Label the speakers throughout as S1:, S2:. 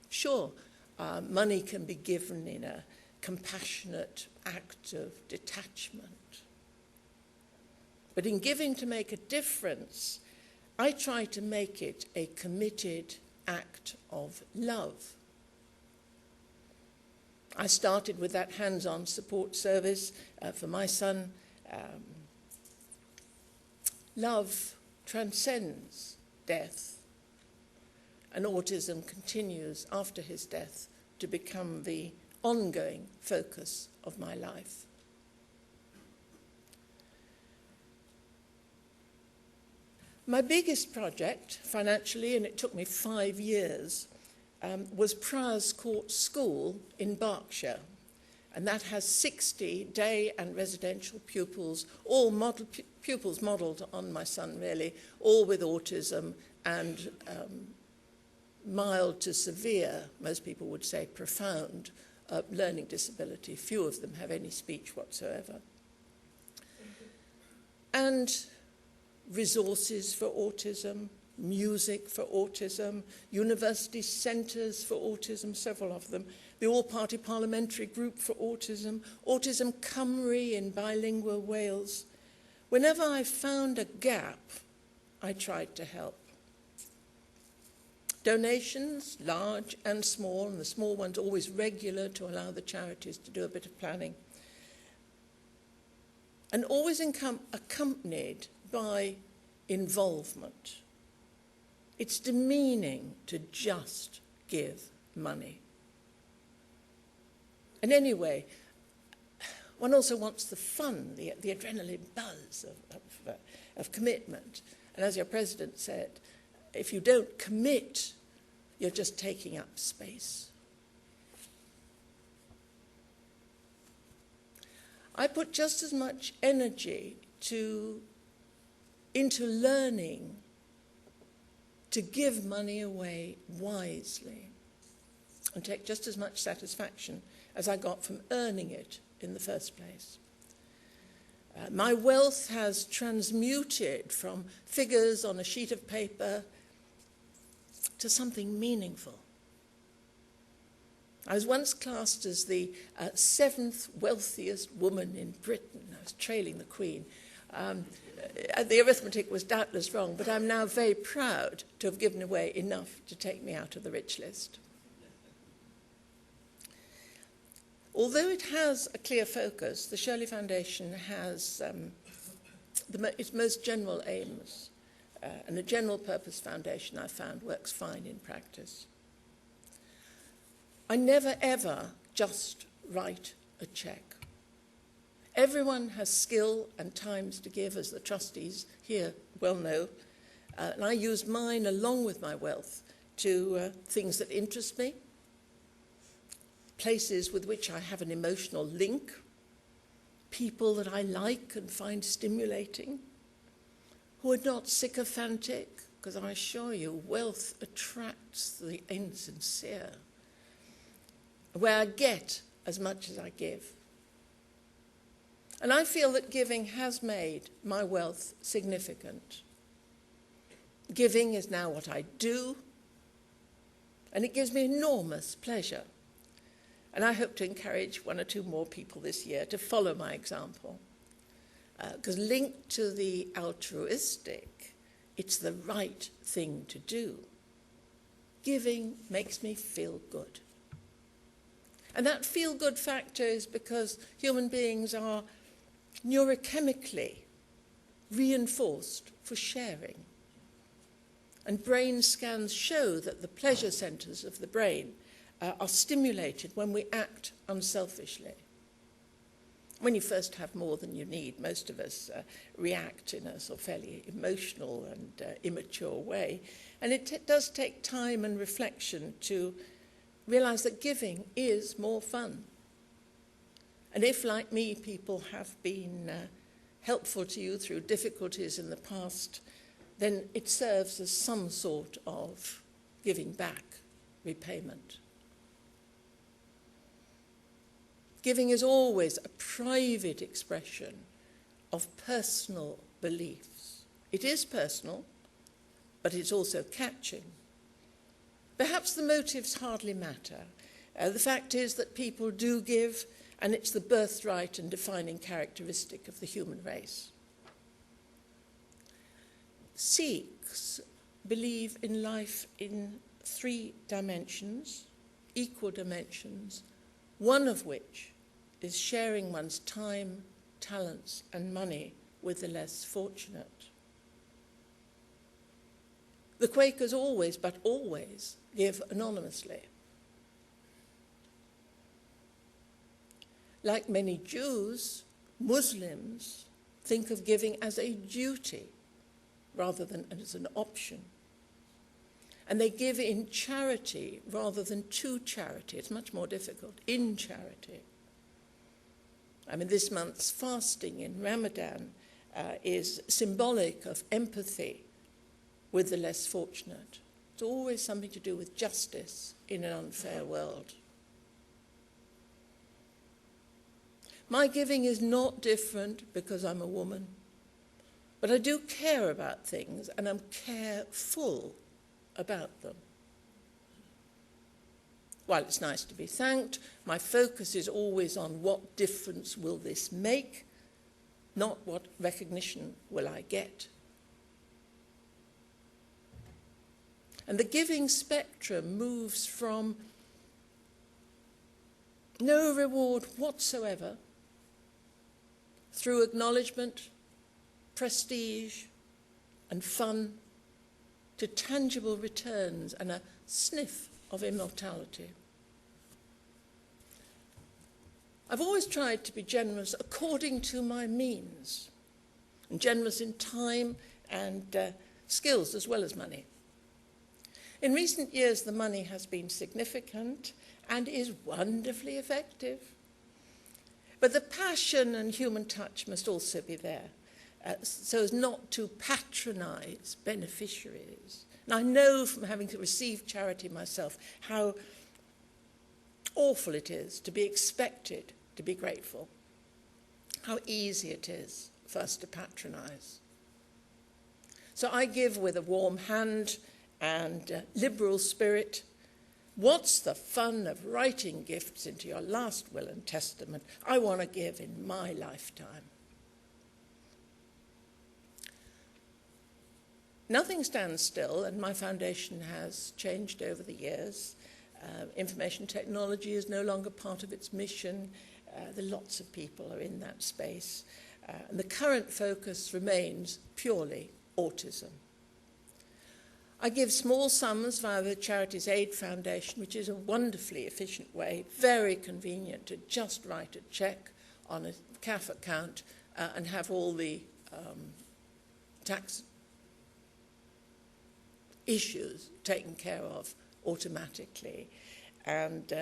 S1: Sure, money can be given in a compassionate act of detachment. But in giving to make a difference, I try to make it a committed act of love. I started with that hands-on support service for my son. Love transcends death, and autism continues after his death to become the ongoing focus of my life. My biggest project financially, and it took me 5 years, was Prior's Court School in Berkshire. And that has 60 day and residential pupils, all pupils modelled on my son, really, all with autism and mild to severe, most people would say profound, learning disability. Few of them have any speech whatsoever. And resources for autism, music for autism, university centres for autism, several of them, the All-Party Parliamentary Group for Autism, Autism Cymru in bilingual Wales. Whenever I found a gap, I tried to help. Donations, large and small, and the small ones always regular to allow the charities to do a bit of planning. And always accompanied by involvement. It's demeaning to just give money. And anyway, one also wants the fun, the adrenaline buzz of commitment. And as your president said, if you don't commit, you're just taking up space. I put just as much energy into learning to give money away wisely and take just as much satisfaction as I got from earning it in the first place. My wealth has transmuted from figures on a sheet of paper to something meaningful. I was once classed as the 7th wealthiest woman in Britain. I was trailing the Queen. The arithmetic was doubtless wrong, but I'm now very proud to have given away enough to take me out of the rich list. Although it has a clear focus, the Shirley Foundation has its most general aims, and a general purpose foundation I found works fine in practice. I never ever just write a cheque. Everyone has skill and times to give, as the trustees here well know, and I use mine along with my wealth to things that interest me, places with which I have an emotional link, people that I like and find stimulating, who are not sycophantic, because I assure you, wealth attracts the insincere, where I get as much as I give. And I feel that giving has made my wealth significant. Giving is now what I do, and it gives me enormous pleasure. And I hope to encourage 1 or 2 more people this year to follow my example. Because linked to the altruistic, it's the right thing to do. Giving makes me feel good. And that feel-good factor is because human beings are neurochemically reinforced for sharing. And brain scans show that the pleasure centers of the brain are stimulated when we act unselfishly. When you first have more than you need, most of us react in a sort of fairly emotional and immature way. And it does take time and reflection to realize that giving is more fun. And if, like me, people have been helpful to you through difficulties in the past, then it serves as some sort of giving back, repayment. Giving is always a private expression of personal beliefs. It is personal, but it's also catching. Perhaps the motives hardly matter. The fact is that people do give, and it's the birthright and defining characteristic of the human race. Sikhs believe in life in 3 dimensions, equal dimensions, one of which is sharing one's time, talents, and money with the less fortunate. The Quakers always, but always, give anonymously. Like many Jews, Muslims think of giving as a duty rather than as an option. And they give in charity rather than to charity. It's much more difficult, in charity. I mean, this month's fasting in Ramadan is symbolic of empathy with the less fortunate. It's always something to do with justice in an unfair world. My giving is not different because I'm a woman, but I do care about things and I'm careful about them. While it's nice to be thanked, my focus is always on what difference will this make, not what recognition will I get. And the giving spectrum moves from no reward whatsoever through acknowledgement, prestige, and fun to tangible returns and a sniff of immortality. I've always tried to be generous according to my means, and generous in time and skills as well as money. In recent years, the money has been significant and is wonderfully effective. But the passion and human touch must also be there, so as not to patronize beneficiaries. And I know from having received charity myself how awful it is to be expected to be grateful, how easy it is for us to patronize. So I give with a warm hand and liberal spirit. What's the fun of writing gifts into your last will and testament? I want to give in my lifetime. Nothing stands still, and my foundation has changed over the years. Information technology is no longer part of its mission. Lots of people are in that space. And the current focus remains purely autism. I give small sums via the Charities Aid Foundation, which is a wonderfully efficient way, very convenient to just write a cheque on a CAF account and have all the tax issues taken care of automatically. And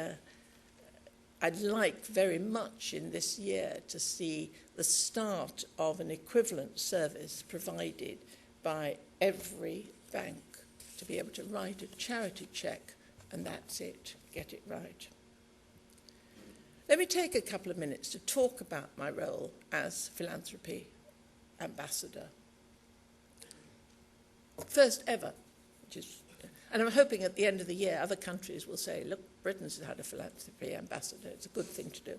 S1: I'd like very much in this year to see the start of an equivalent service provided by every bank, to be able to write a charity cheque, and that's it, get it right. Let me take a couple of minutes to talk about my role as Philanthropy Ambassador. First ever, and I'm hoping at the end of the year other countries will say, look, Britain's had a Philanthropy Ambassador, it's a good thing to do.